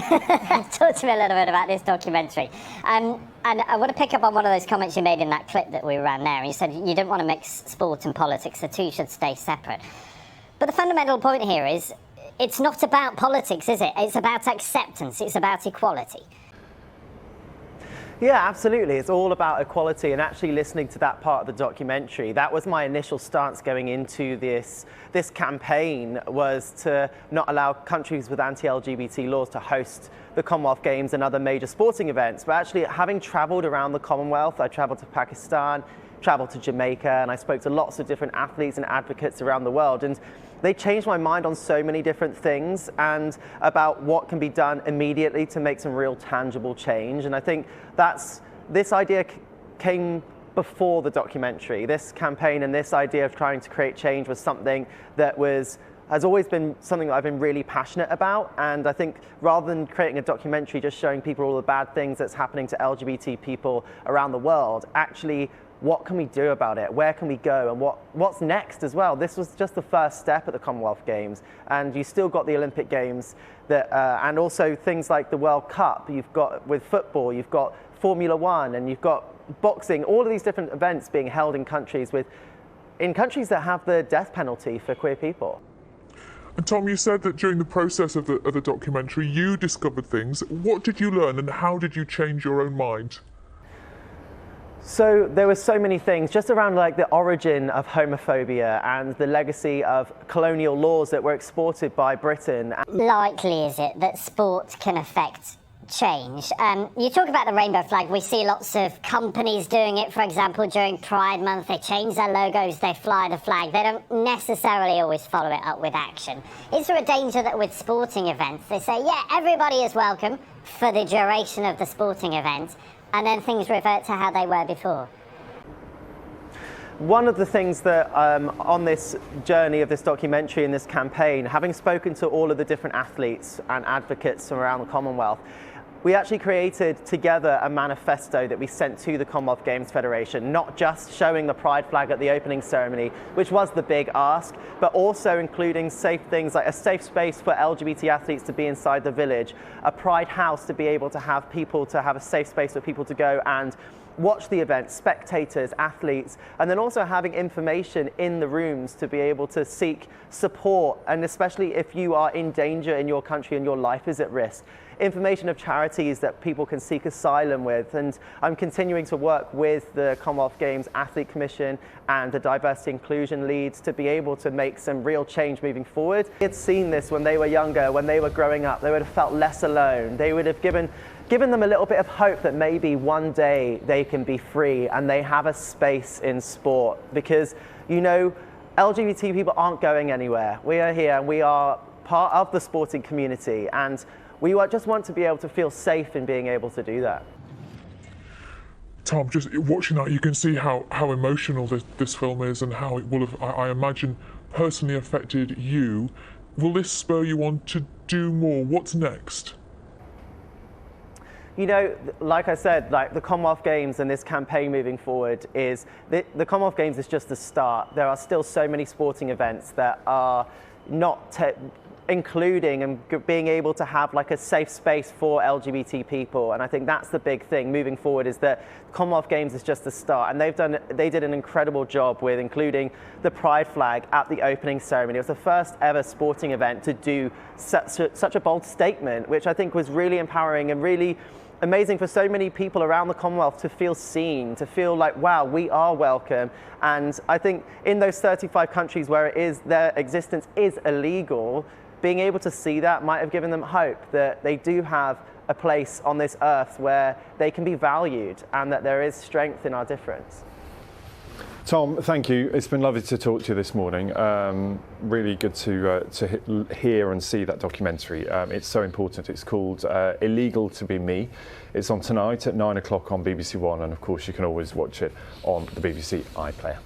Talk to me a little bit about this documentary. And I want to pick up on one of those comments you made in that clip that we ran there. You said you don't want to mix sport and politics, the two should stay separate. But the fundamental point here is it's not about politics, is it? It's about acceptance, it's about equality. Yeah, absolutely. It's all about equality, and actually listening to that part of the documentary, that was my initial stance going into this campaign, was to not allow countries with anti-LGBT laws to host the Commonwealth Games and other major sporting events. But actually, having travelled around the Commonwealth, I travelled to Pakistan, travelled to Jamaica, and I spoke to lots of different athletes and advocates around the world. And they changed my mind on so many different things and about what can be done immediately to make some real tangible change. And I think this idea came before the documentary. This campaign and this idea of trying to create change was something that has always been something that I've been really passionate about. And I think rather than creating a documentary just showing people all the bad things that's happening to LGBT people around the world, actually, what can we do about it? Where can we go? And what's next as well? This was just the first step at the Commonwealth Games, and you still got the Olympic Games and also things like the World Cup. You've got with football, you've got Formula One, and you've got boxing. All of these different events being held in countries that have the death penalty for queer people. And Tom, you said that during the process of the documentary, you discovered things. What did you learn, and how did you change your own mind? So there were so many things just around like the origin of homophobia and the legacy of colonial laws that were exported by Britain. Likely is it that sport can affect change? You talk about the rainbow flag. We see lots of companies doing it. For example, during Pride Month, they change their logos, they fly the flag. They don't necessarily always follow it up with action. Is there a danger that with sporting events, they say, yeah, everybody is welcome for the duration of the sporting event, and then things revert to how they were before? One of the things that on this journey of this documentary and this campaign, having spoken to all of the different athletes and advocates from around the Commonwealth, we actually created together a manifesto that we sent to the Commonwealth Games Federation, not just showing the pride flag at the opening ceremony, which was the big ask, but also including safe things like a safe space for LGBT athletes to be inside the village, a pride house to be able to have a safe space for people to go and watch the event, spectators, athletes, and then also having information in the rooms to be able to seek support, and especially if you are in danger in your country and your life is at risk. Information of charities that people can seek asylum with, and I'm continuing to work with the Commonwealth Games Athlete Commission and the Diversity Inclusion Leads to be able to make some real change moving forward. They had seen this when they were younger, when they were growing up, they would have felt less alone. They would have given them a little bit of hope that maybe one day they can be free and they have a space in sport, because, you know, LGBT people aren't going anywhere. We are here and we are part of the sporting community, and we just want to be able to feel safe in being able to do that. Tom, just watching that, you can see how emotional this film is and how it will have, I imagine, personally affected you. Will this spur you on to do more? What's next? You know, like I said, like the Commonwealth Games and this campaign moving forward is, the Commonwealth Games is just the start. There are still so many sporting events that are not including and being able to have like a safe space for LGBT people. And I think that's the big thing moving forward, is that Commonwealth Games is just the start. And they did an incredible job with including the pride flag at the opening ceremony. It was the first ever sporting event to do such a bold statement, which I think was really empowering and really amazing for so many people around the Commonwealth to feel seen, to feel like, wow, we are welcome. And I think in those 35 countries where their existence is illegal, being able to see that might have given them hope that they do have a place on this earth where they can be valued and that there is strength in our difference. Tom, thank you. It's been lovely to talk to you this morning. Really good to hear and see that documentary. It's so important. It's called Illegal to Be Me. It's on tonight at 9 o'clock on BBC One, and of course you can always watch it on the BBC iPlayer.